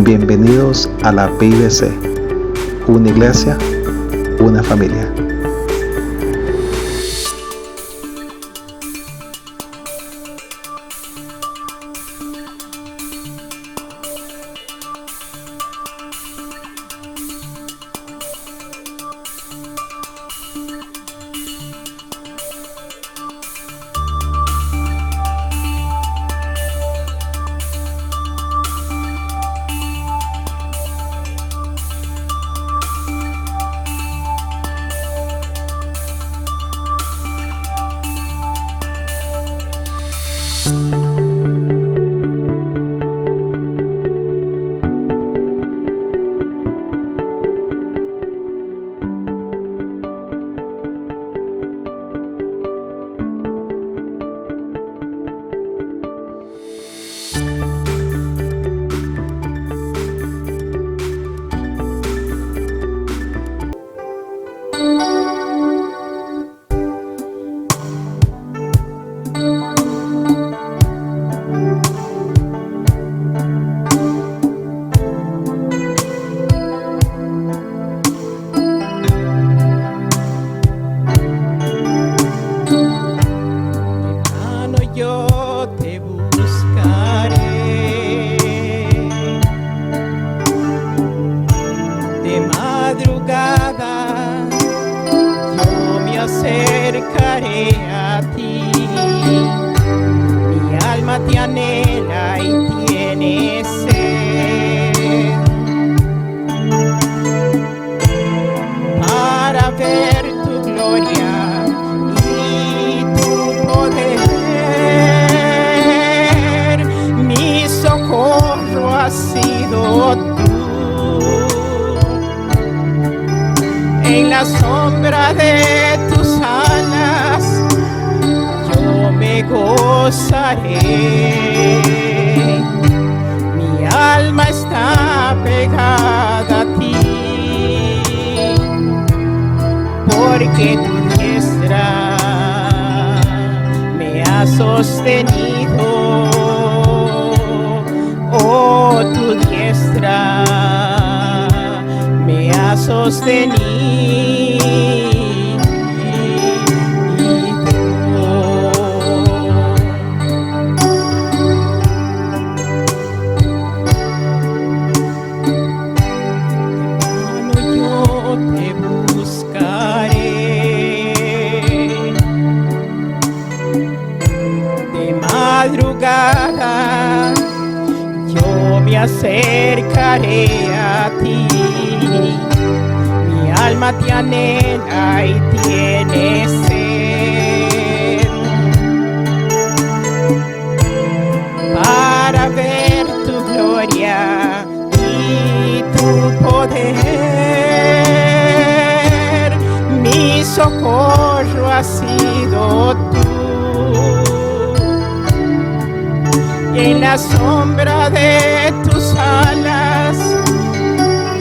Bienvenidos a la PIBC, una iglesia, una familia. En la sombra de tus alas yo me gozaré. Mi alma está pegada a ti, porque tu diestra me ha sostenido. Oh, tu diestra me ha sostenido. Yo te buscaré, de madrugada yo me acercaré a ti. Mi alma te anhela y tiene sed para ver tu gloria y tu poder. Mi socorro ha sido tú. Y en la sombra de tus alas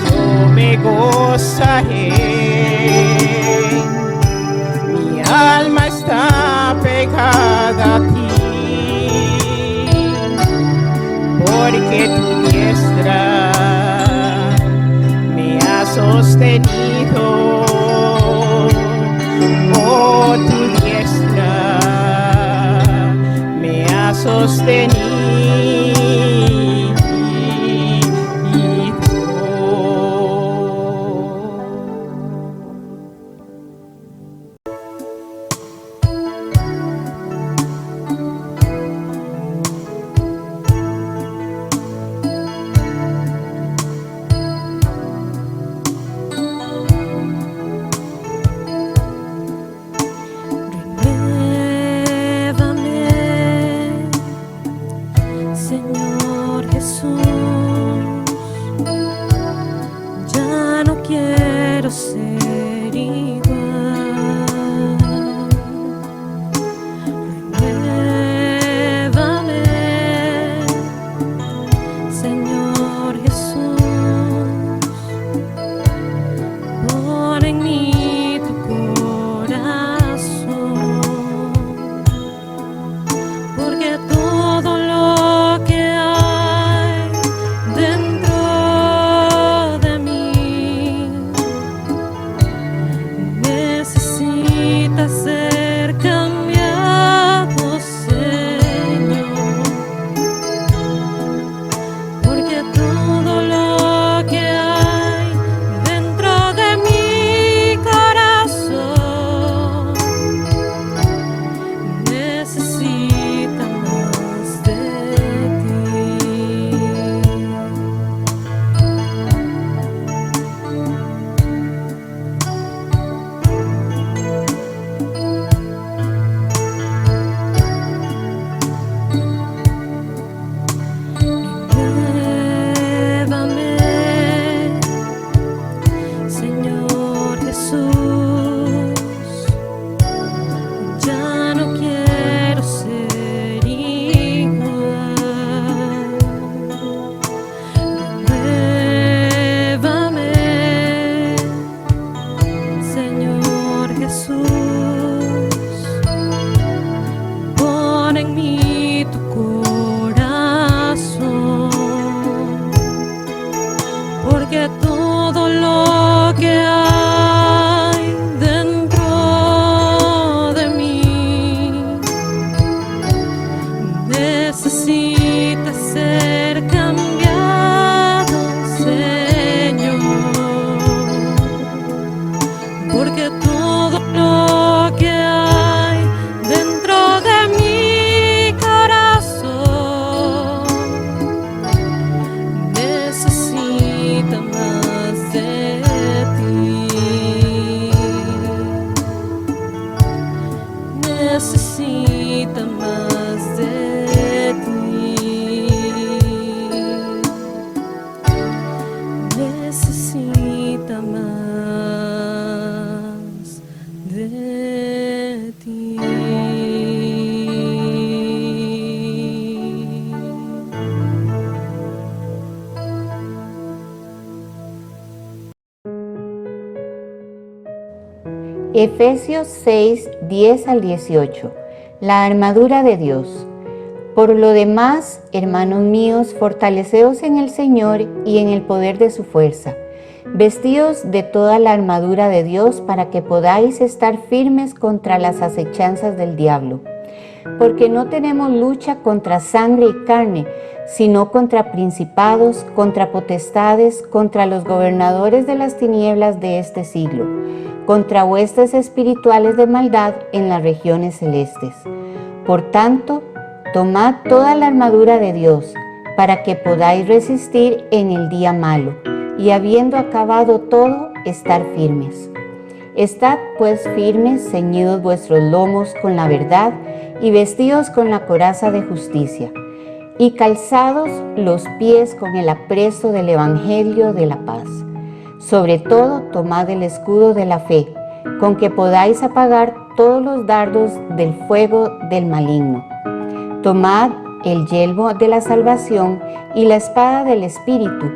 yo me gozaré. Mi alma está pegada a ti, porque tu diestra me ha sostenido. Oh, tu diestra me ha sostenido. Todo lo que hay dentro más de ti. Necesita más de ti. Necesita más de ti. Efesios 6, 10 al 18. La armadura de Dios. Por lo demás, hermanos míos, fortaleceos en el Señor y en el poder de su fuerza. Vestíos de toda la armadura de Dios para que podáis estar firmes contra las acechanzas del diablo. Porque no tenemos lucha contra sangre y carne, sino contra principados, contra potestades, contra los gobernadores de las tinieblas de este siglo, contra huestes espirituales de maldad en las regiones celestes. Por tanto, tomad toda la armadura de Dios, para que podáis resistir en el día malo, y habiendo acabado todo, estar firmes. Estad pues firmes, ceñidos vuestros lomos con la verdad, y vestidos con la coraza de justicia, y calzados los pies con el apresto del Evangelio de la paz. Sobre todo, tomad el escudo de la fe, con que podáis apagar todos los dardos del fuego del maligno. Tomad el yelmo de la salvación y la espada del Espíritu,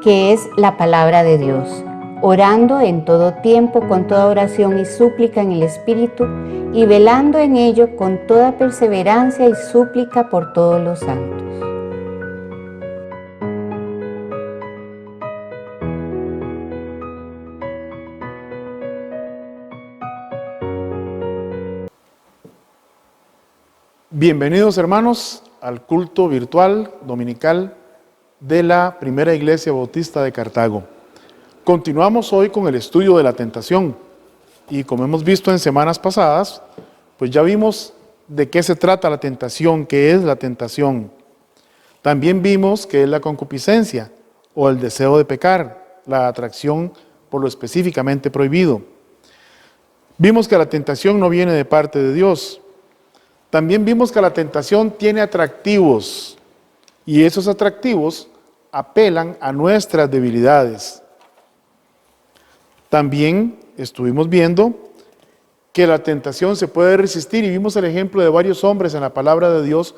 que es la palabra de Dios, orando en todo tiempo con toda oración y súplica en el Espíritu, y velando en ello con toda perseverancia y súplica por todos los santos. Bienvenidos, hermanos, al culto virtual dominical de la Primera Iglesia Bautista de Cartago. Continuamos hoy con el estudio de la tentación y, como hemos visto en semanas pasadas, pues ya vimos de qué se trata la tentación, qué es la tentación. También vimos qué es la concupiscencia o el deseo de pecar, la atracción por lo específicamente prohibido. Vimos que la tentación no viene de parte de Dios. También vimos que la tentación tiene atractivos y esos atractivos apelan a nuestras debilidades. También estuvimos viendo que la tentación se puede resistir y vimos el ejemplo de varios hombres en la palabra de Dios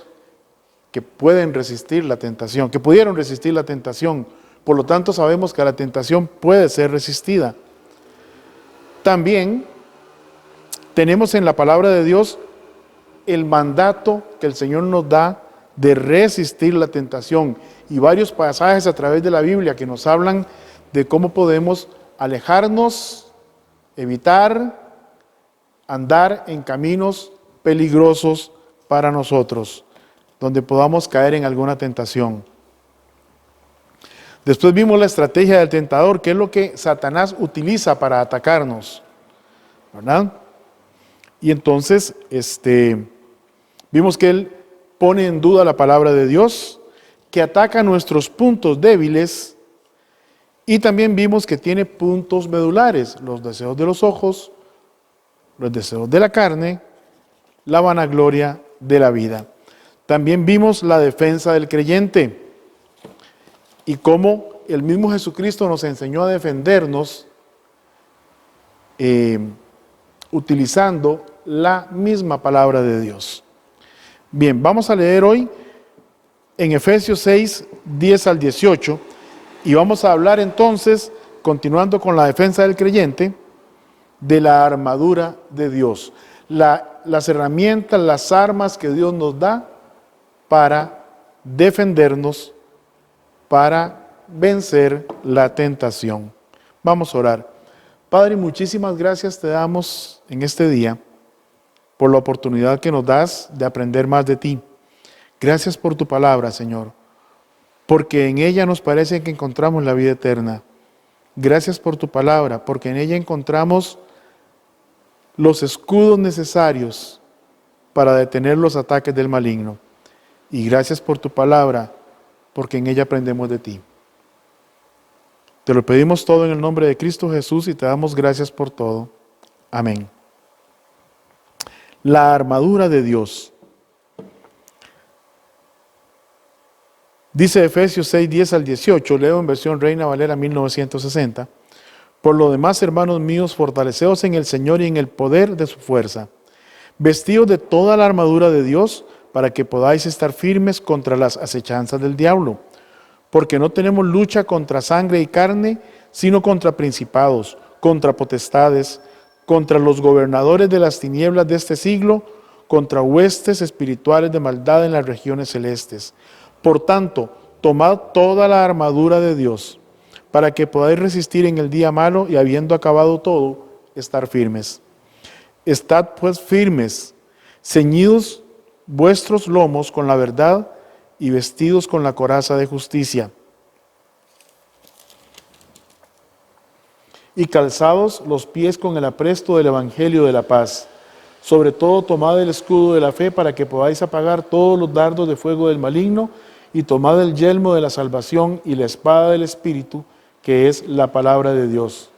que pueden resistir la tentación, que pudieron resistir la tentación. Por lo tanto, sabemos que la tentación puede ser resistida. También tenemos en la palabra de Dios el mandato que el Señor nos da de resistir la tentación y varios pasajes a través de la Biblia que nos hablan de cómo podemos alejarnos, evitar, andar en caminos peligrosos para nosotros, donde podamos caer en alguna tentación. Después vimos la estrategia del tentador, que es lo que Satanás utiliza para atacarnos, ¿verdad? Y entonces, vimos que él pone en duda la palabra de Dios, que ataca nuestros puntos débiles, y también vimos que tiene puntos medulares, los deseos de los ojos, los deseos de la carne, la vanagloria de la vida. También vimos la defensa del creyente y cómo el mismo Jesucristo nos enseñó a defendernos utilizando la misma palabra de Dios. Bien, vamos a leer hoy en Efesios 6, 10 al 18 y vamos a hablar entonces, continuando con la defensa del creyente, de la armadura de Dios, las herramientas, las armas que Dios nos da para defendernos, para vencer la tentación. Vamos a orar. Padre, muchísimas gracias te damos en este día por la oportunidad que nos das de aprender más de ti. Gracias por tu palabra, Señor, porque en ella nos parece que encontramos la vida eterna. Gracias por tu palabra, porque en ella encontramos los escudos necesarios para detener los ataques del maligno. Y gracias por tu palabra, porque en ella aprendemos de ti. Te lo pedimos todo en el nombre de Cristo Jesús y te damos gracias por todo. Amén. La armadura de Dios. Dice Efesios 6, 10 al 18, leo en versión Reina Valera 1960. Por lo demás, hermanos míos, fortaleceos en el Señor y en el poder de su fuerza. Vestidos de toda la armadura de Dios, para que podáis estar firmes contra las acechanzas del diablo. Porque no tenemos lucha contra sangre y carne, sino contra principados, contra potestades, contra los gobernadores de las tinieblas de este siglo, contra huestes espirituales de maldad en las regiones celestes. Por tanto, tomad toda la armadura de Dios, para que podáis resistir en el día malo y habiendo acabado todo, estar firmes. Estad pues firmes, ceñidos vuestros lomos con la verdad y vestidos con la coraza de justicia. Y calzados los pies con el apresto del evangelio de la paz. Sobre todo tomad el escudo de la fe para que podáis apagar todos los dardos de fuego del maligno y tomad el yelmo de la salvación y la espada del Espíritu, que es la palabra de Dios.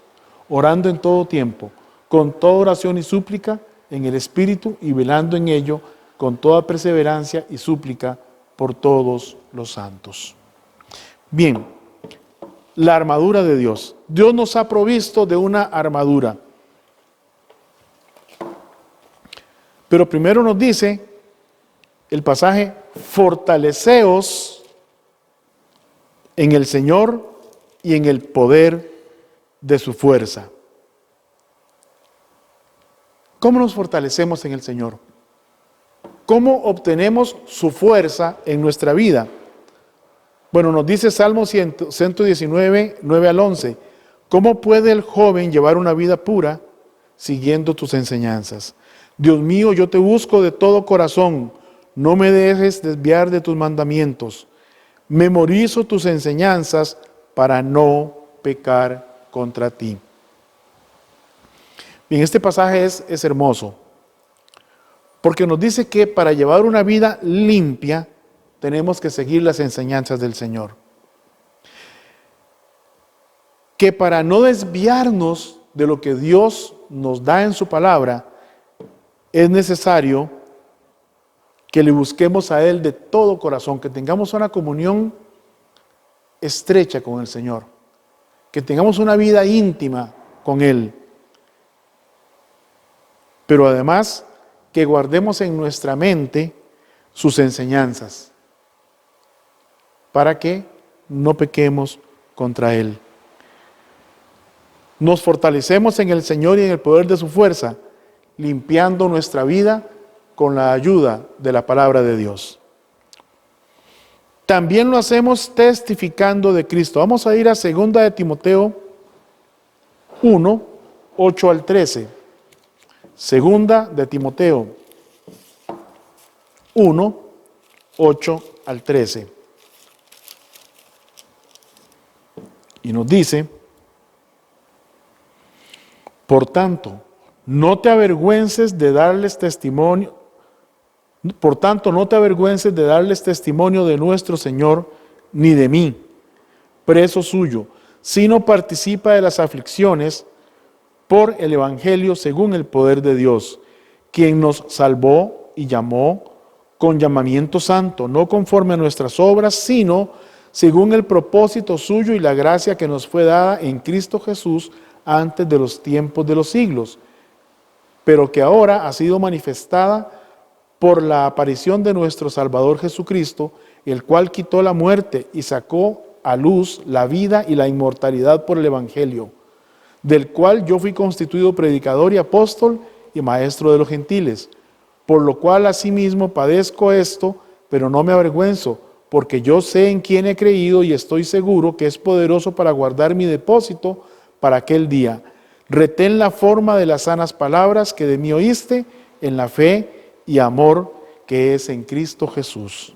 Orando en todo tiempo, con toda oración y súplica en el Espíritu y velando en ello con toda perseverancia y súplica por todos los santos. Bien, la armadura de Dios. Dios nos ha provisto de una armadura. Pero primero nos dice el pasaje, fortaleceos en el Señor y en el poder de su fuerza. ¿Cómo nos fortalecemos en el Señor? ¿Cómo obtenemos su fuerza en nuestra vida? Bueno, nos dice Salmo 119, 9 al 11. ¿Cómo puede el joven llevar una vida pura siguiendo tus enseñanzas? Dios mío, yo te busco de todo corazón. No me dejes desviar de tus mandamientos. Memorizo tus enseñanzas para no pecar contra ti. Bien, este pasaje es hermoso. Porque nos dice que para llevar una vida limpia tenemos que seguir las enseñanzas del Señor. Que para no desviarnos de lo que Dios nos da en su palabra, es necesario que le busquemos a Él de todo corazón, que tengamos una comunión estrecha con el Señor, que tengamos una vida íntima con Él. Pero además, que guardemos en nuestra mente sus enseñanzas, para que no pequemos contra Él. Nos fortalecemos en el Señor y en el poder de su fuerza, limpiando nuestra vida con la ayuda de la palabra de Dios. También lo hacemos testificando de Cristo. Vamos a ir a 2 de Timoteo 1, 8 al 13. Segunda de Timoteo 1, 8 al 13. Y nos dice, por tanto, no te avergüences de darles testimonio. Por tanto, no te avergüences de darles testimonio de nuestro Señor, ni de mí, preso suyo, sino participa de las aflicciones por el Evangelio según el poder de Dios, quien nos salvó y llamó con llamamiento santo, no conforme a nuestras obras, sino según el propósito suyo y la gracia que nos fue dada en Cristo Jesús antes de los tiempos de los siglos, pero que ahora ha sido manifestada por la aparición de nuestro Salvador Jesucristo, el cual quitó la muerte y sacó a luz la vida y la inmortalidad por el Evangelio, del cual yo fui constituido predicador y apóstol y maestro de los gentiles, por lo cual asimismo padezco esto, pero no me avergüenzo, porque yo sé en quién he creído y estoy seguro que es poderoso para guardar mi depósito para aquel día. Retén la forma de las sanas palabras que de mí oíste en la fe y amor que es en Cristo Jesús.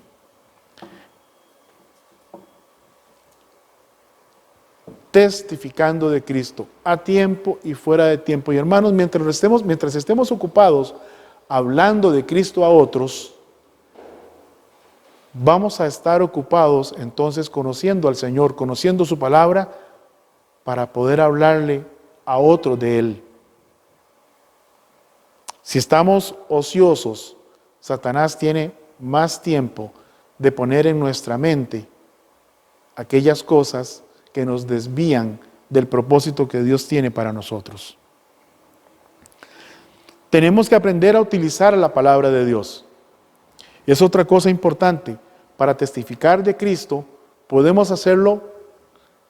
Testificando de Cristo, a tiempo y fuera de tiempo. Y hermanos, mientras estemos ocupados hablando de Cristo a otros, vamos a estar ocupados entonces conociendo al Señor, conociendo su palabra para poder hablarle a otros de Él. Si estamos ociosos, Satanás tiene más tiempo de poner en nuestra mente aquellas cosas que nos desvían del propósito que Dios tiene para nosotros. Tenemos que aprender a utilizar la palabra de Dios. Es otra cosa importante. Para testificar de Cristo, podemos hacerlo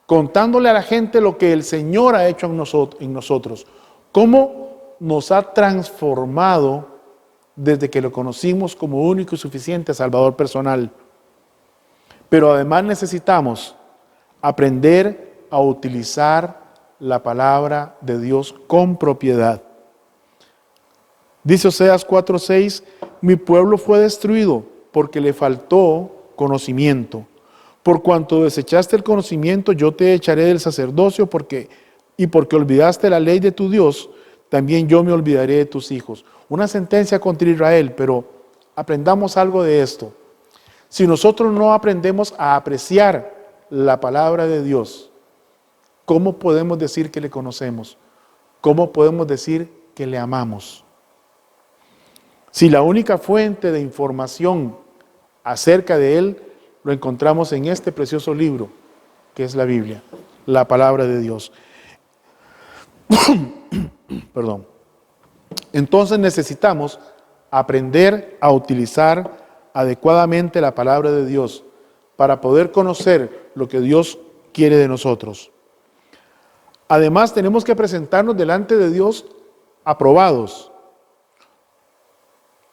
contándole a la gente lo que el Señor ha hecho en nosotros. Cómo nos ha transformado desde que lo conocimos como único y suficiente Salvador personal. Pero además necesitamos aprender a utilizar la palabra de Dios con propiedad. Dice Oseas 4:6, mi pueblo fue destruido porque le faltó conocimiento. Por cuanto desechaste el conocimiento, yo te echaré del sacerdocio porque olvidaste la ley de tu Dios, también yo me olvidaré de tus hijos. Una sentencia contra Israel, pero aprendamos algo de esto. Si nosotros no aprendemos a apreciar la palabra de Dios, ¿cómo podemos decir que le conocemos? ¿Cómo podemos decir que le amamos? Si la única fuente de información acerca de Él lo encontramos en este precioso libro, que es la Biblia, la palabra de Dios. Perdón. Entonces necesitamos aprender a utilizar adecuadamente la palabra de Dios para poder conocer lo que Dios quiere de nosotros. Además, tenemos que presentarnos delante de Dios aprobados.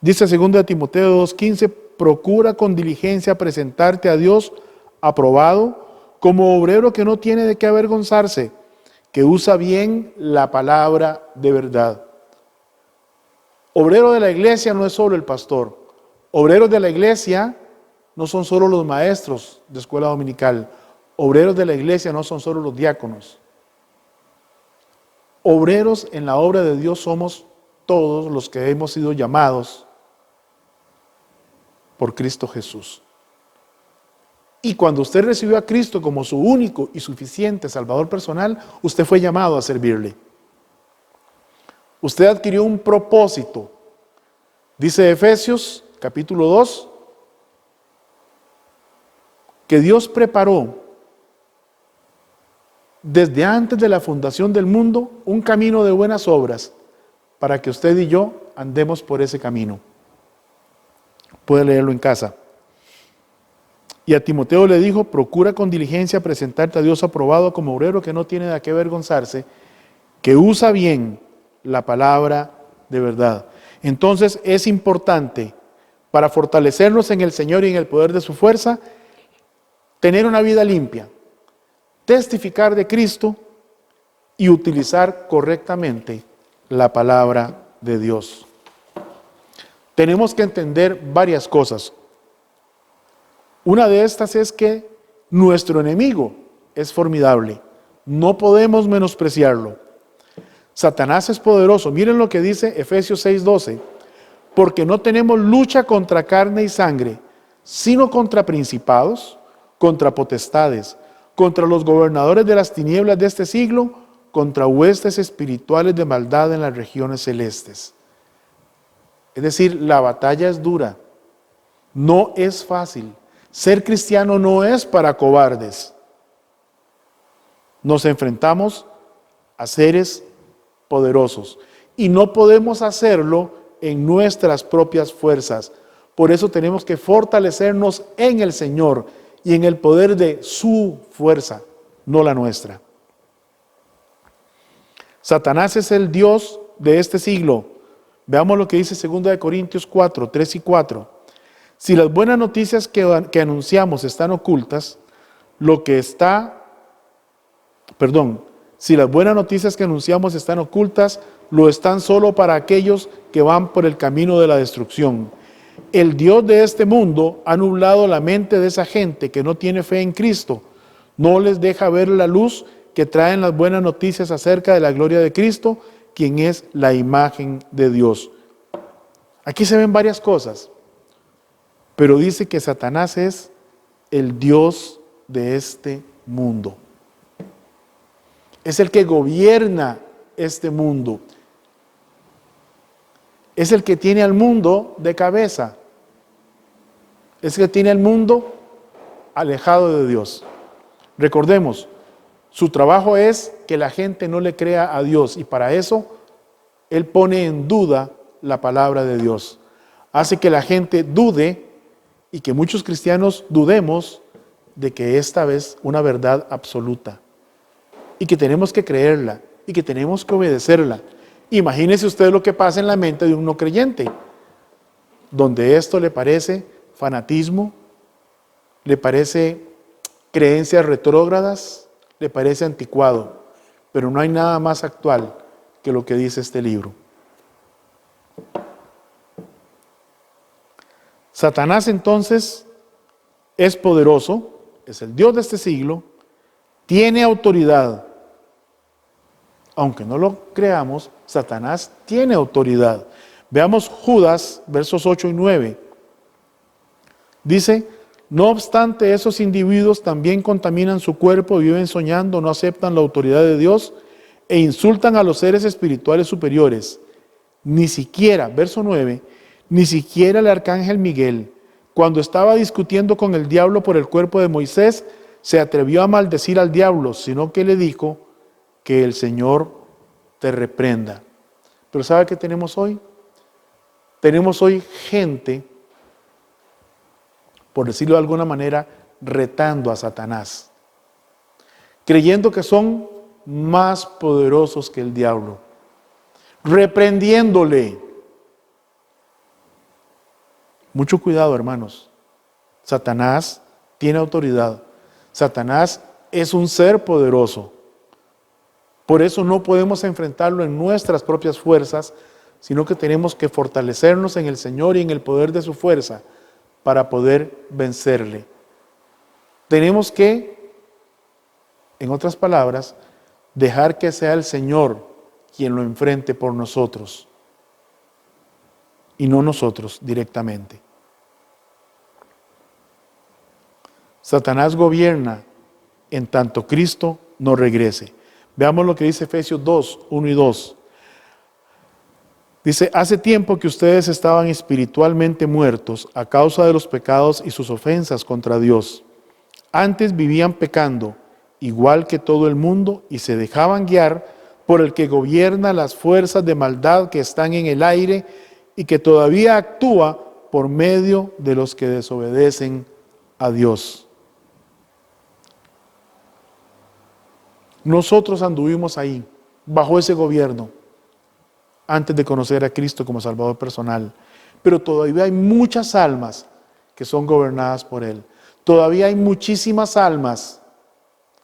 Dice 2 Timoteo 2:15, procura con diligencia presentarte a Dios aprobado como obrero que no tiene de qué avergonzarse, que usa bien la palabra de verdad. Obrero de la iglesia no es solo el pastor. Obreros de la iglesia no son solo los maestros de escuela dominical. Obreros de la iglesia no son solo los diáconos. Obreros en la obra de Dios somos todos los que hemos sido llamados por Cristo Jesús. Y cuando usted recibió a Cristo como su único y suficiente Salvador personal, usted fue llamado a servirle. Usted adquirió un propósito. Dice Efesios capítulo 2, que Dios preparó desde antes de la fundación del mundo un camino de buenas obras para que usted y yo andemos por ese camino. Puede leerlo en casa. Y a Timoteo le dijo, procura con diligencia presentarte a Dios aprobado como obrero que no tiene de qué avergonzarse, que usa bien la palabra de verdad. Entonces es importante para fortalecernos en el Señor y en el poder de su fuerza, tener una vida limpia, testificar de Cristo y utilizar correctamente la palabra de Dios. Tenemos que entender varias cosas. Una de estas es que nuestro enemigo es formidable. No podemos menospreciarlo. Satanás es poderoso. Miren lo que dice Efesios 6:12. Porque no tenemos lucha contra carne y sangre, sino contra principados, contra potestades, contra los gobernadores de las tinieblas de este siglo, contra huestes espirituales de maldad en las regiones celestes. Es decir, la batalla es dura, no es fácil. Ser cristiano no es para cobardes. Nos enfrentamos a seres poderosos y no podemos hacerlo en nuestras propias fuerzas. Por eso tenemos que fortalecernos en el Señor y en el poder de su fuerza, no la nuestra. Satanás es el Dios de este siglo. Veamos lo que dice 2 Corintios 4, 3 y 4. Si las buenas noticias que anunciamos están ocultas, si las buenas noticias que anunciamos están ocultas, lo están solo para aquellos que van por el camino de la destrucción. El Dios de este mundo ha nublado la mente de esa gente que no tiene fe en Cristo. No les deja ver la luz que traen las buenas noticias acerca de la gloria de Cristo, quien es la imagen de Dios. Aquí se ven varias cosas, pero dice que Satanás es el Dios de este mundo. Es el que gobierna este mundo. Es el que tiene al mundo de cabeza. Es el que tiene al mundo alejado de Dios. Recordemos, su trabajo es que la gente no le crea a Dios, y para eso Él pone en duda la palabra de Dios. Hace que la gente dude y que muchos cristianos dudemos de que esta es una verdad absoluta y que tenemos que creerla y que tenemos que obedecerla. Imagínese usted lo que pasa en la mente de un no creyente, donde esto le parece fanatismo, le parece creencias retrógradas, le parece anticuado, pero no hay nada más actual que lo que dice este libro. Satanás entonces es poderoso, es el Dios de este siglo, tiene autoridad. Aunque no lo creamos, Satanás tiene autoridad. Veamos Judas, versos 8 y 9. Dice: no obstante, esos individuos también contaminan su cuerpo, viven soñando, no aceptan la autoridad de Dios e insultan a los seres espirituales superiores. Ni siquiera, verso 9, ni siquiera el arcángel Miguel, cuando estaba discutiendo con el diablo por el cuerpo de Moisés, se atrevió a maldecir al diablo, sino que le dijo: que el Señor te reprenda. Pero ¿sabe qué tenemos hoy? Tenemos hoy gente, por decirlo de alguna manera, retando a Satanás, creyendo que son más poderosos que el diablo, reprendiéndole. Mucho cuidado, hermanos. Satanás tiene autoridad. Satanás es un ser poderoso. Por eso no podemos enfrentarlo en nuestras propias fuerzas, sino que tenemos que fortalecernos en el Señor y en el poder de su fuerza para poder vencerle. Tenemos que, en otras palabras, dejar que sea el Señor quien lo enfrente por nosotros y no nosotros directamente. Satanás gobierna en tanto Cristo no regrese. Veamos lo que dice Efesios 2, 1 y 2. Dice: hace tiempo que ustedes estaban espiritualmente muertos a causa de los pecados y sus ofensas contra Dios. Antes vivían pecando, igual que todo el mundo, y se dejaban guiar por el que gobierna las fuerzas de maldad que están en el aire y que todavía actúa por medio de los que desobedecen a Dios. Nosotros anduvimos ahí, bajo ese gobierno, antes de conocer a Cristo como Salvador personal. Pero todavía hay muchas almas que son gobernadas por Él. Todavía hay muchísimas almas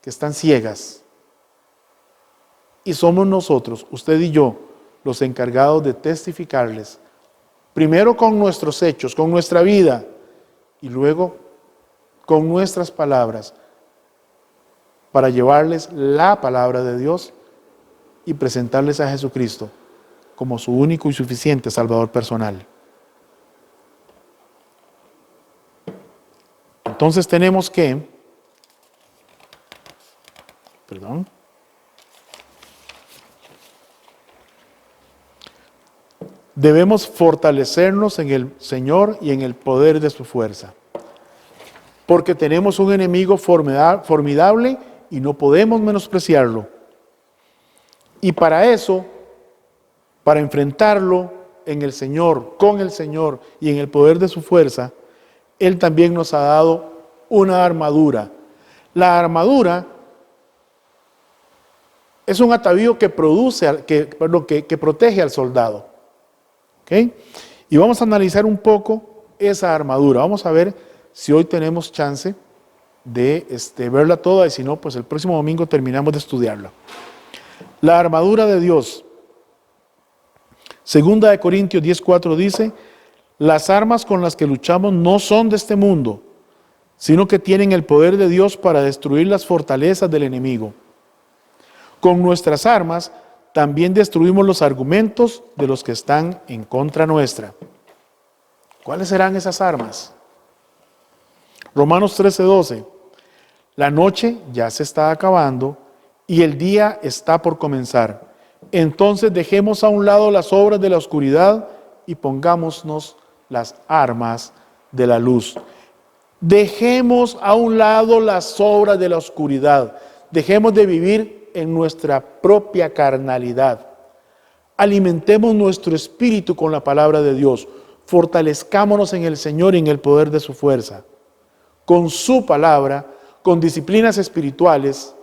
que están ciegas. Y somos nosotros, usted y yo, los encargados de testificarles, primero con nuestros hechos, con nuestra vida, y luego con nuestras palabras, para llevarles la palabra de Dios y presentarles a Jesucristo como su único y suficiente Salvador personal. Entonces tenemos que, debemos fortalecernos en el Señor y en el poder de su fuerza, porque tenemos un enemigo formidable y no podemos menospreciarlo. Y para eso, para enfrentarlo en el Señor, con el Señor y en el poder de su fuerza, Él también nos ha dado una armadura. La armadura es un atavío que protege al soldado. ¿Okay? Y vamos a analizar un poco esa armadura. Vamos a ver si hoy tenemos chance de verla toda, y si no, pues el próximo domingo terminamos de estudiarla. La armadura de Dios. Segunda de Corintios 10:4 dice: las armas con las que luchamos no son de este mundo, sino que tienen el poder de Dios para destruir las fortalezas del enemigo. Con nuestras armas también destruimos los argumentos de los que están en contra nuestra. ¿Cuáles serán esas armas? Romanos 13:12. La noche ya se está acabando y el día está por comenzar. Entonces dejemos a un lado las obras de la oscuridad y pongámonos las armas de la luz. Dejemos a un lado las obras de la oscuridad. Dejemos de vivir en nuestra propia carnalidad. Alimentemos nuestro espíritu con la palabra de Dios. Fortalezcámonos en el Señor y en el poder de su fuerza. Con su palabra, con disciplinas espirituales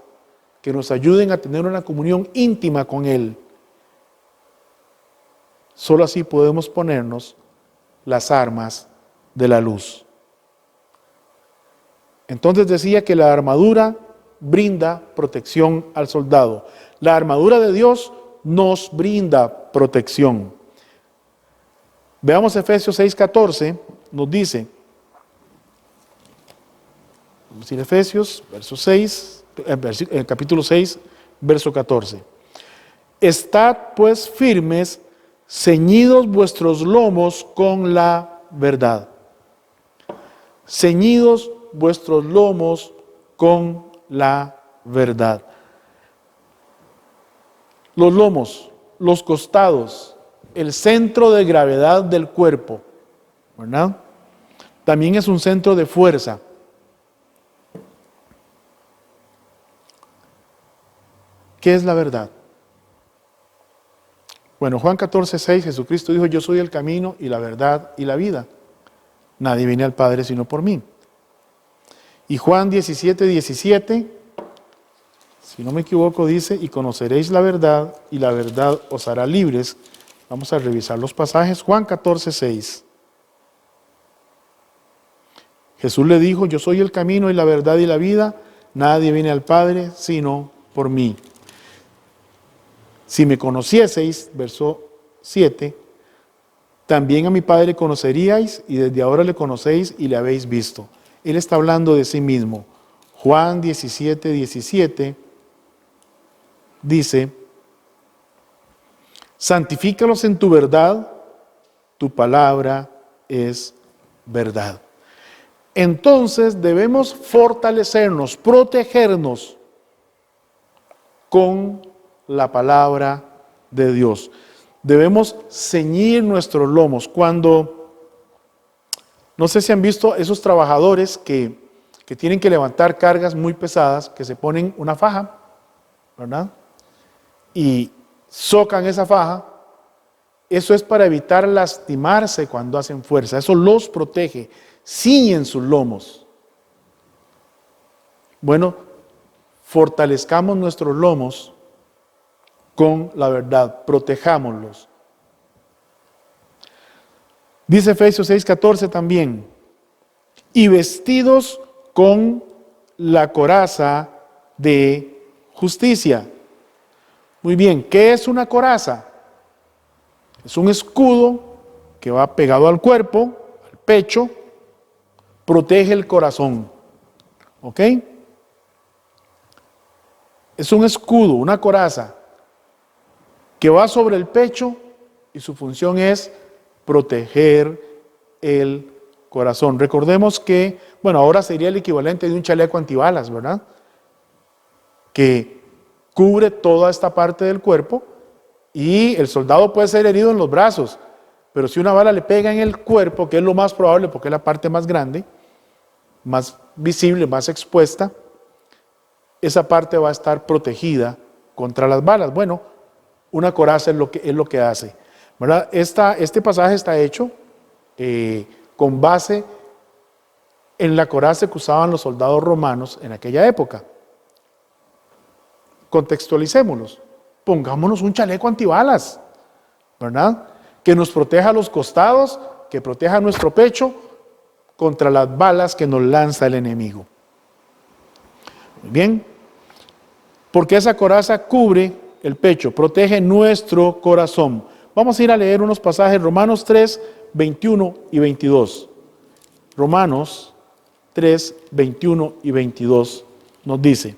que nos ayuden a tener una comunión íntima con Él. Solo así podemos ponernos las armas de la luz. Entonces decía que la armadura brinda protección al soldado. La armadura de Dios nos brinda protección. Veamos Efesios 6:14, nos dice, vamos a ir a Efesios, capítulo 6, verso 14. Estad pues firmes, ceñidos vuestros lomos con la verdad. Ceñidos vuestros lomos con la verdad. Los lomos, los costados, el centro de gravedad del cuerpo, ¿verdad? También es un centro de fuerza. ¿Qué es la verdad? Bueno, Juan 14:6, Jesucristo dijo, yo soy el camino y la verdad y la vida. Nadie viene al Padre sino por mí. Y Juan 17:17, si no me equivoco, dice, y conoceréis la verdad y la verdad os hará libres. Vamos a revisar los pasajes. Juan 14:6. Jesús le dijo, yo soy el camino y la verdad y la vida. Nadie viene al Padre sino por mí. Si me conocieseis, verso 7, también a mi Padre conoceríais y desde ahora le conocéis y le habéis visto. Él está hablando de sí mismo. Juan 17:17 dice, santifícalos en tu verdad, tu palabra es verdad. Entonces debemos fortalecernos, protegernos con la palabra de Dios. Debemos ceñir nuestros lomos. No sé si han visto esos trabajadores que tienen que levantar cargas muy pesadas, que se ponen una faja, ¿verdad? Y socan esa faja. Eso es para evitar lastimarse cuando hacen fuerza. Eso los protege. Ciñen sus lomos. Bueno, fortalezcamos nuestros lomos con la verdad, protejámoslos. Dice Efesios 6:14 también, y vestidos con la coraza de justicia. Muy bien, ¿qué es una coraza? Es un escudo que va pegado al cuerpo, al pecho, protege el corazón. ¿Ok? Es un escudo, una coraza, que va sobre el pecho y su función es proteger el corazón. Recordemos que, bueno, ahora sería el equivalente de un chaleco antibalas, ¿verdad? Que cubre toda esta parte del cuerpo y el soldado puede ser herido en los brazos, pero si una bala le pega en el cuerpo, que es lo más probable porque es la parte más grande, más visible, más expuesta, esa parte va a estar protegida contra las balas. Bueno, una coraza es lo que hace, ¿verdad? Este pasaje está hecho con base en la coraza que usaban los soldados romanos en aquella época. Contextualicémoslos. Pongámonos un chaleco antibalas, ¿verdad? Que nos proteja los costados, que proteja nuestro pecho contra las balas que nos lanza el enemigo. Muy bien. Porque esa coraza cubre el pecho, protege nuestro corazón. Vamos a ir a leer unos pasajes, Romanos 3, 21 y 22. Romanos 3, 21 y 22 nos dice,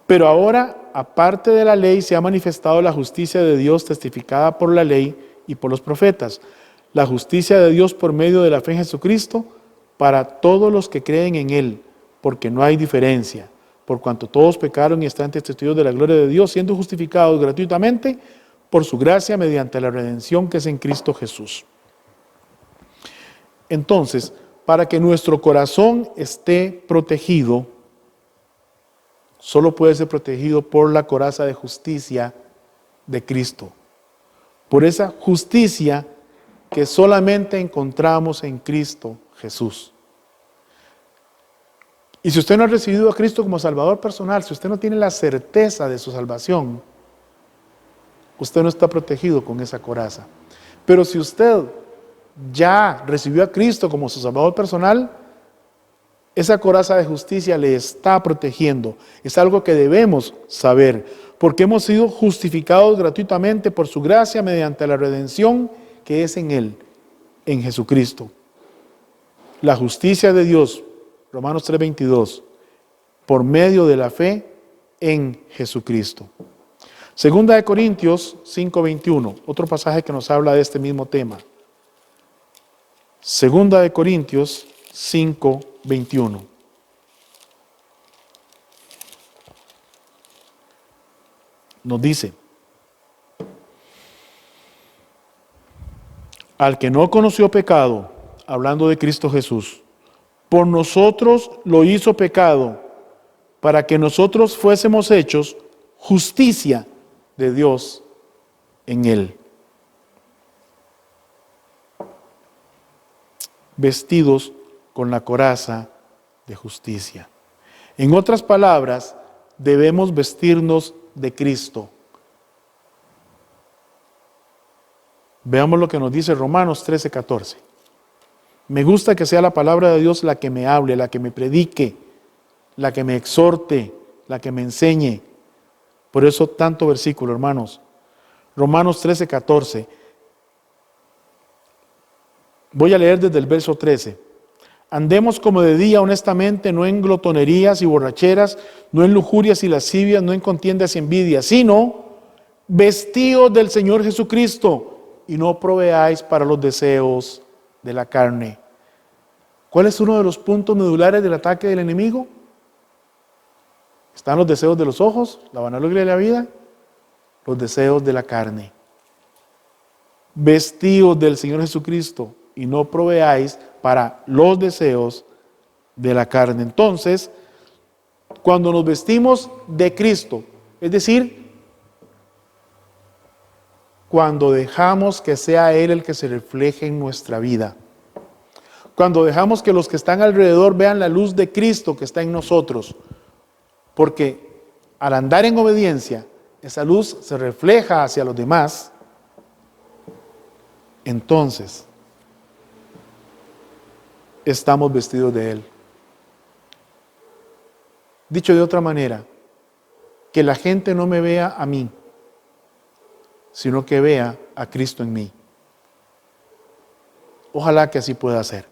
pero ahora, aparte de la ley, se ha manifestado la justicia de Dios testificada por la ley y por los profetas. La justicia de Dios por medio de la fe en Jesucristo para todos los que creen en Él, porque no hay diferencia. por cuanto todos pecaron y están destituidos de la gloria de Dios, siendo justificados gratuitamente por su gracia mediante la redención que es en Cristo Jesús. Entonces, para que nuestro corazón esté protegido, solo puede ser protegido por la coraza de justicia de Cristo. Por esa justicia que solamente encontramos en Cristo Jesús. Y si usted no ha recibido a Cristo como Salvador personal, si usted no tiene la certeza de su salvación, usted no está protegido con esa coraza. Pero si usted ya recibió a Cristo como su Salvador personal, esa coraza de justicia le está protegiendo. Es algo que debemos saber, porque hemos sido justificados gratuitamente por su gracia mediante la redención que es en Él, en Jesucristo. La justicia de Dios, Romanos 3:22, por medio de la fe en Jesucristo. Segunda de Corintios 5:21, otro pasaje que nos habla de este mismo tema. Segunda de Corintios 5:21. Nos dice: al que no conoció pecado, hablando de Cristo Jesús, por nosotros lo hizo pecado, para que nosotros fuésemos hechos justicia de Dios en él. Vestidos con la coraza de justicia. En otras palabras, debemos vestirnos de Cristo. Veamos lo que nos dice Romanos 13:14. Me gusta que sea la palabra de Dios la que me hable, la que me predique, la que me exhorte, la que me enseñe. Por eso tanto versículo, hermanos. Romanos 13:14. Voy a leer desde el verso 13. Andemos como de día honestamente, no en glotonerías y borracheras, no en lujurias y lascivias, no en contiendas y envidias, sino vestidos del Señor Jesucristo y no proveáis para los deseos de la carne. ¿Cuál es uno de los puntos medulares del ataque del enemigo? ¿Están los deseos de los ojos, la vanagloria de la vida? Los deseos de la carne. Vestidos del Señor Jesucristo y no proveáis para los deseos de la carne. Entonces, cuando nos vestimos de Cristo, es decir, cuando dejamos que sea Él el que se refleje en nuestra vida, cuando dejamos que los que están alrededor vean la luz de Cristo que está en nosotros, porque al andar en obediencia, esa luz se refleja hacia los demás, entonces estamos vestidos de Él. Dicho de otra manera, que la gente no me vea a mí, sino que vea a Cristo en mí. Ojalá que así pueda ser.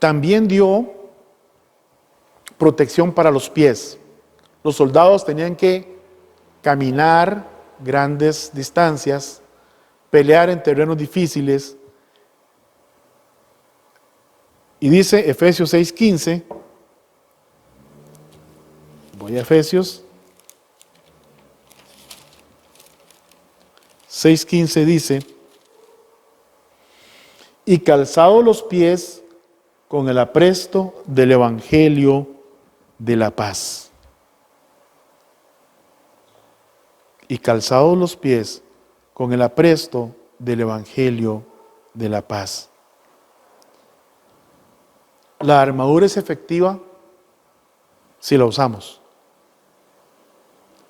También dio protección para los pies. Los soldados tenían que caminar grandes distancias, pelear en terrenos difíciles. Y dice Efesios 6:15, voy a Efesios 6:15 dice, y calzados los pies con el apresto del Evangelio de la paz. Y calzados los pies con el apresto del Evangelio de la paz. La armadura es efectiva si la usamos.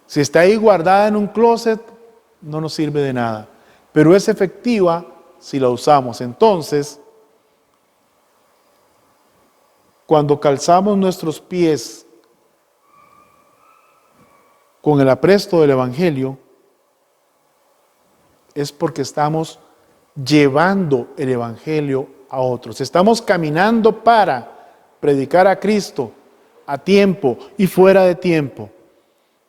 Si está ahí guardada en un closet, no nos sirve de nada. Pero es efectiva si la usamos. Entonces, cuando calzamos nuestros pies con el apresto del Evangelio, es porque estamos llevando el Evangelio a otros. Estamos caminando para predicar a Cristo a tiempo y fuera de tiempo,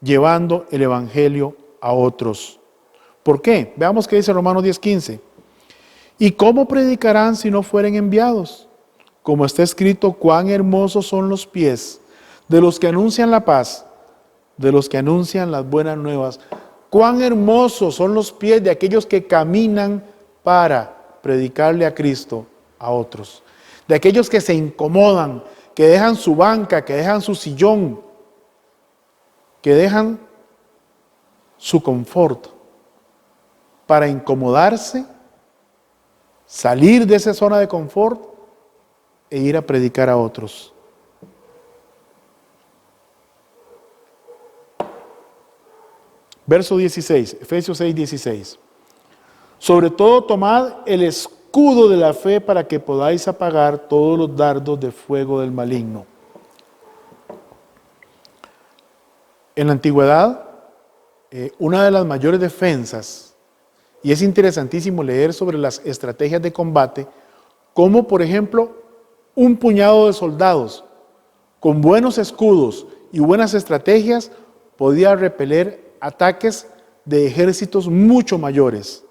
llevando el Evangelio a otros. ¿Por qué? Veamos qué dice Romanos 10:15. ¿Y cómo predicarán si no fueren enviados? como está escrito, cuán hermosos son los pies de los que anuncian la paz, de los que anuncian las buenas nuevas. Cuán hermosos son los pies de aquellos que caminan para predicarle a Cristo a otros. De aquellos que se incomodan, que dejan su banca, que dejan su sillón, que dejan su confort para incomodarse, salir de esa zona de confort e ir a predicar a otros. Verso 16, Efesios 6, 16. Sobre todo tomad el escudo de la fe para que podáis apagar todos los dardos de fuego del maligno. En la antigüedad, una de las mayores defensas, y es interesantísimo leer sobre las estrategias de combate, como por ejemplo un puñado de soldados con buenos escudos y buenas estrategias podía repeler ataques de ejércitos mucho mayores.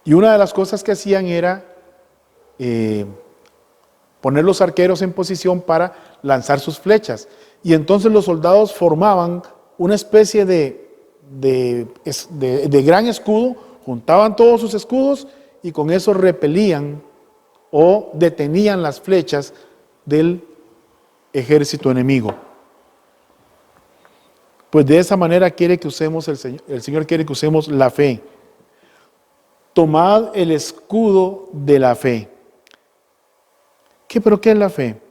Y una de las cosas que hacían era poner los arqueros en posición para lanzar sus flechas. Y entonces los soldados formaban una especie de gran escudo, juntaban todos sus escudos y con eso repelían o detenían las flechas del ejército enemigo. Pues de esa manera quiere que usemos el Señor quiere que usemos la fe. Tomad el escudo de la fe. ¿Pero qué es la fe?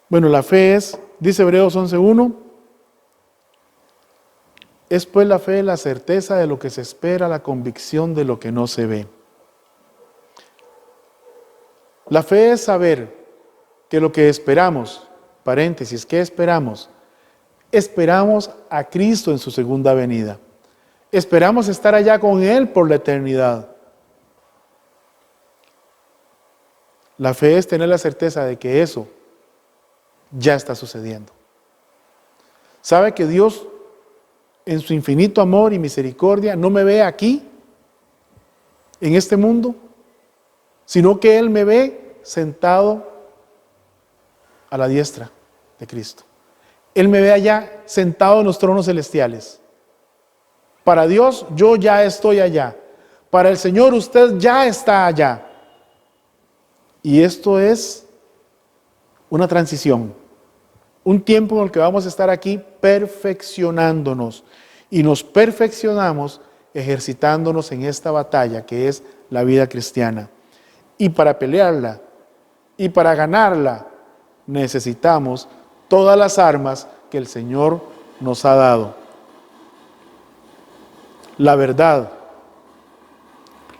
Bueno, la fe es, dice Hebreos 11:1, es pues la fe la certeza de lo que se espera, la convicción de lo que no se ve. La fe es saber que lo que esperamos, paréntesis, ¿qué esperamos? Esperamos a Cristo en su segunda venida. Esperamos estar allá con Él por la eternidad. La fe es tener la certeza de que eso ya está sucediendo. Sabe que Dios, en su infinito amor y misericordia, no me ve aquí, en este mundo, sino que Él me ve sentado a la diestra de Cristo. Él me ve allá sentado en los tronos celestiales. Para Dios, yo ya estoy allá. Para el Señor, usted ya está allá. Y esto es una transición, un tiempo en el que vamos a estar aquí perfeccionándonos. Y nos perfeccionamos ejercitándonos en esta batalla que es la vida cristiana. Y para pelearla y para ganarla necesitamos todas las armas que el Señor nos ha dado. La verdad,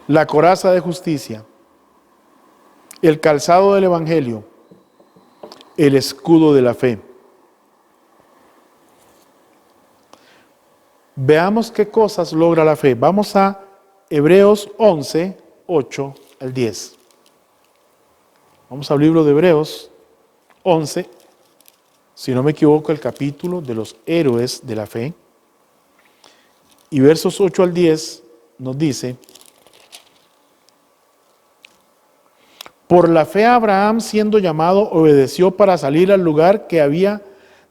la coraza de justicia, el calzado del Evangelio, el escudo de la fe. Veamos qué cosas logra la fe. Vamos a Hebreos 11, 8 al 10. Vamos al libro de Hebreos 11, si no me equivoco, el capítulo de los héroes de la fe. Y versos 8 al 10 nos dice: por la fe Abraham, siendo llamado, obedeció para salir al lugar que había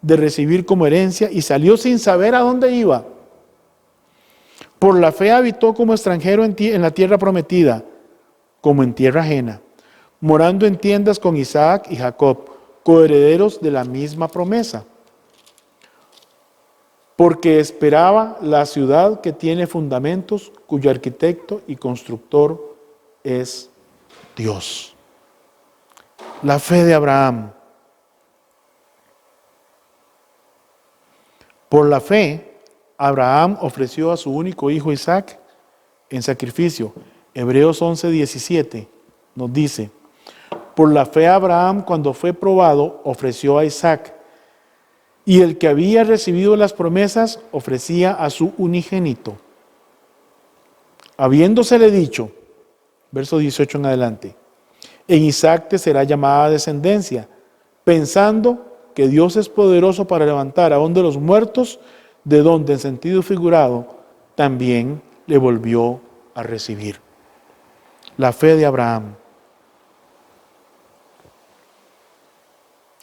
de recibir como herencia y salió sin saber a dónde iba. Por la fe habitó como extranjero en la tierra prometida, como en tierra ajena, morando en tiendas con Isaac y Jacob, coherederos de la misma promesa. Porque esperaba la ciudad que tiene fundamentos, cuyo arquitecto y constructor es Dios. La fe de Abraham. Por la fe, Abraham ofreció a su único hijo Isaac en sacrificio. Hebreos 11, 17 nos dice: por la fe Abraham, cuando fue probado, ofreció a Isaac. Y el que había recibido las promesas ofrecía a su unigénito. Habiéndosele dicho, verso 18 en adelante, en Isaac te será llamada descendencia, pensando que Dios es poderoso para levantar aún de los muertos, de donde en sentido figurado también le volvió a recibir. La fe de Abraham.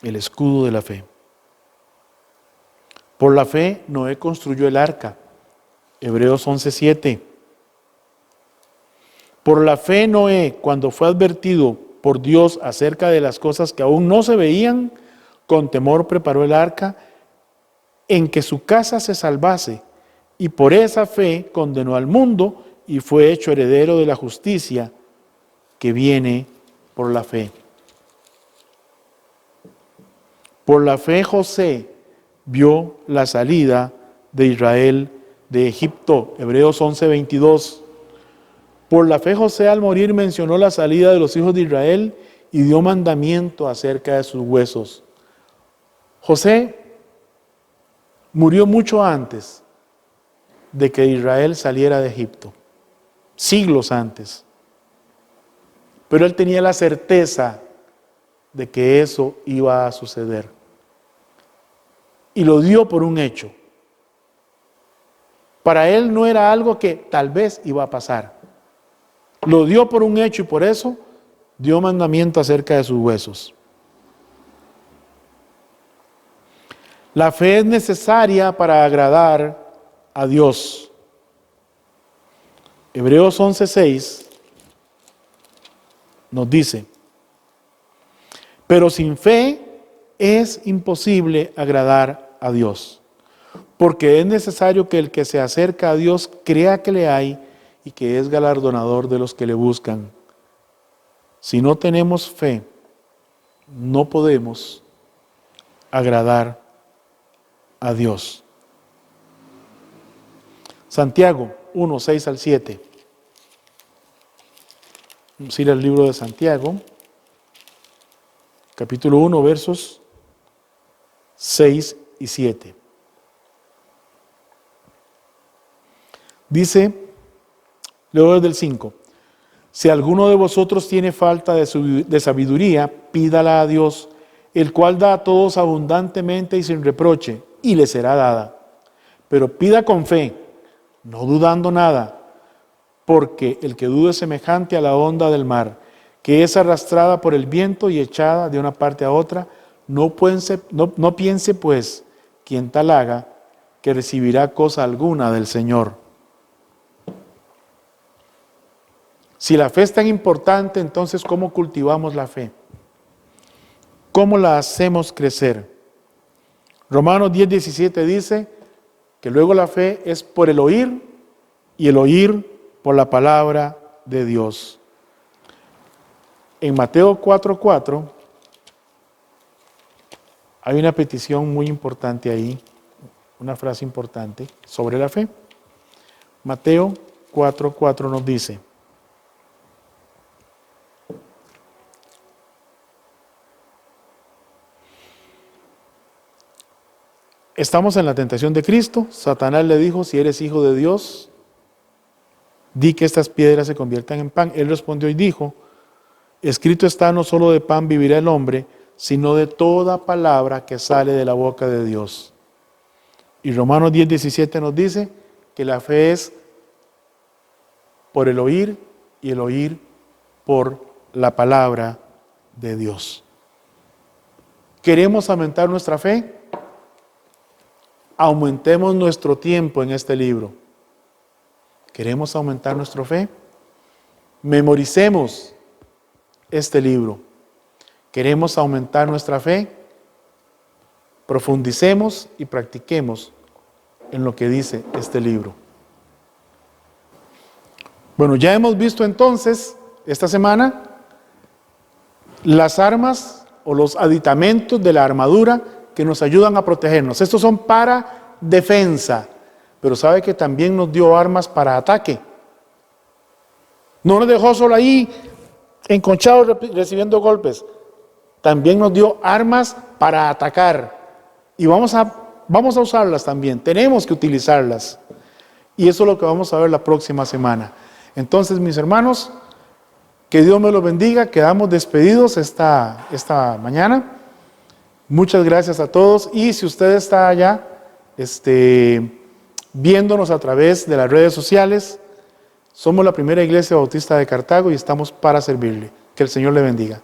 el escudo de la fe. Por la fe, Noé construyó el arca. Hebreos 11:7. Por la fe, Noé, cuando fue advertido por Dios acerca de las cosas que aún no se veían, con temor preparó el arca en que su casa se salvase, y por esa fe condenó al mundo y fue hecho heredero de la justicia que viene por la fe. Por la fe José vio la salida de Israel de Egipto. Hebreos 11:22. Por la fe José al morir mencionó la salida de los hijos de Israel y dio mandamiento acerca de sus huesos. José murió mucho antes de que Israel saliera de Egipto, siglos antes. Pero él tenía la certeza de que eso iba a suceder. Y lo dio por un hecho. Para él no era algo que tal vez iba a pasar. Lo dio por un hecho y por eso dio mandamiento acerca de sus huesos. La fe es necesaria para agradar a Dios. Hebreos 11:6 nos dice: pero sin fe es imposible agradar a Dios, porque es necesario que el que se acerca a Dios crea que le hay y que es galardonador de los que le buscan. Si no tenemos fe, no podemos agradar a Dios. Santiago 1:6-7. Vamos a ir al libro de Santiago, capítulo 1, versos 6 y 7. Dice, luego desde el 5, si alguno de vosotros tiene falta de sabiduría, pídala a Dios, el cual da a todos abundantemente y sin reproche, y le será dada. Pero pida con fe, no dudando nada, porque el que dude es semejante a la onda del mar, que es arrastrada por el viento y echada de una parte a otra. No piense pues quien tal haga, que recibirá cosa alguna del Señor. Si la fe es tan importante, entonces ¿cómo cultivamos la fe? ¿Cómo la hacemos crecer? Romanos 10:17 dice que luego la fe es por el oír y el oír por la palabra de Dios. En Mateo 4:4 hay una petición muy importante ahí, una frase importante sobre la fe. Mateo 4:4 nos dice: estamos en la tentación de Cristo. Satanás le dijo: si eres hijo de Dios, di que estas piedras se conviertan en pan. Él respondió y dijo: escrito está, no solo de pan vivirá el hombre, sino de toda palabra que sale de la boca de Dios. Y Romanos 10:17 nos dice que la fe es por el oír y el oír por la palabra de Dios. ¿Queremos aumentar nuestra fe? Aumentemos nuestro tiempo en este libro. ¿Queremos aumentar nuestra fe? Memoricemos este libro. ¿Queremos aumentar nuestra fe? Profundicemos y practiquemos en lo que dice este libro. Bueno, ya hemos visto entonces esta semana las armas o los aditamentos de la armadura que nos ayudan a protegernos. Estos son para defensa, pero sabe que también nos dio armas para ataque. No nos dejó solo ahí enconchados recibiendo golpes. También nos dio armas para atacar. Y vamos a usarlas también. Tenemos que utilizarlas. Y eso es lo que vamos a ver la próxima semana. Entonces, mis hermanos, que Dios me los bendiga. Quedamos despedidos esta mañana. Muchas gracias a todos. Y si usted está allá viéndonos a través de las redes sociales, somos la primera iglesia bautista de Cartago y estamos para servirle. Que el Señor le bendiga.